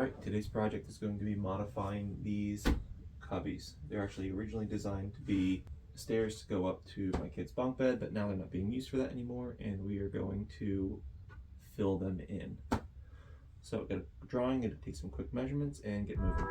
Alright, today's project is going to be modifying these cubbies. They're actually originally designed to be stairs to go up to my kid's bunk bed, but now they're not being used for that anymore, and we are going to fill them in. So got a drawing, going to take some quick measurements and get moving.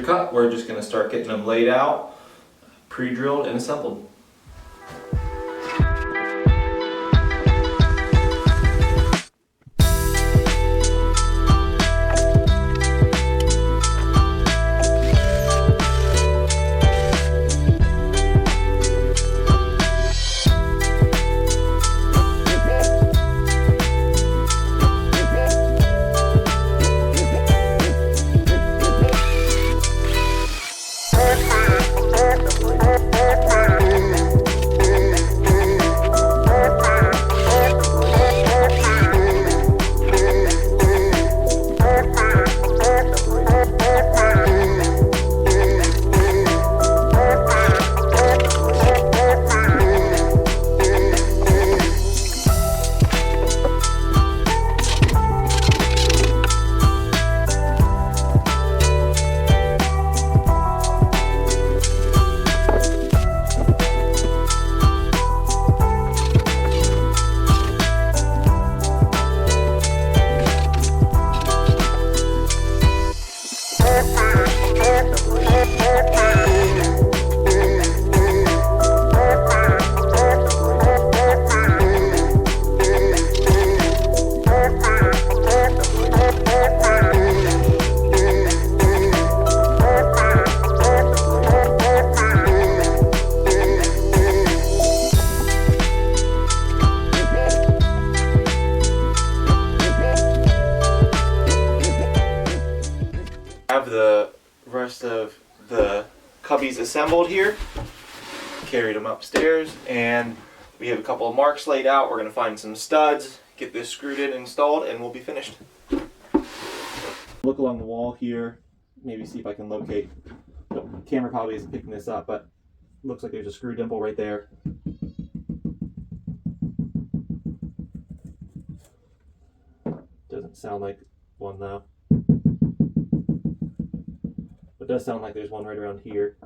Cut. We're just going to start getting them laid out, pre-drilled and assembled. cubbies assembled here. Carried them upstairs, and we have a couple of marks laid out. We're going to find some studs, get this screwed in and installed, and we'll be finished. Look along the wall here, maybe see if I can locate. The camera probably isn't picking this up, but looks like there's a screw dimple right there. Doesn't sound like one though. It does sound like there's one right around here.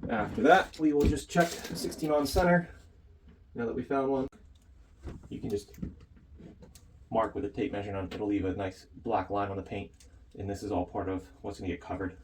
After that, we will just check 16 on center. Now that we found one, you can just mark with a tape measure on it. It'll leave a nice black line on the paint, and this is all part of what's going to get covered.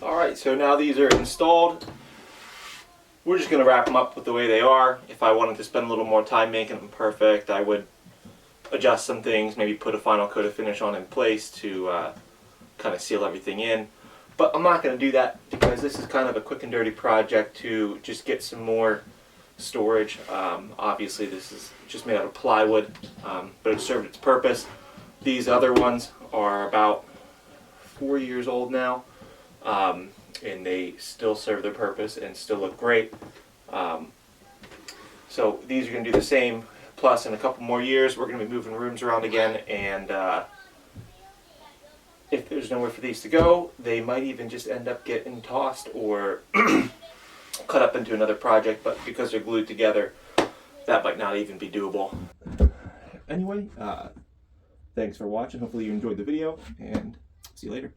Alright, so now these are installed. We're just going to wrap them up with the way they are. If I wanted to spend a little more time making them perfect, I would adjust some things, maybe put a final coat of finish on in place to kind of seal everything in. But I'm not going to do that because this is kind of a quick and dirty project to just get some more storage. Obviously this is just made out of plywood, but it served its purpose. These other ones are about 4 years old now. And they still serve their purpose and still look great. So these are going to do the same, plus in a couple more years we're going to be moving rooms around again, and if there's nowhere for these to go, they might even just end up getting tossed or cut up into another project, but because they're glued together, that might not even be doable. Anyway, thanks for watching. Hopefully you enjoyed the video, and see you later.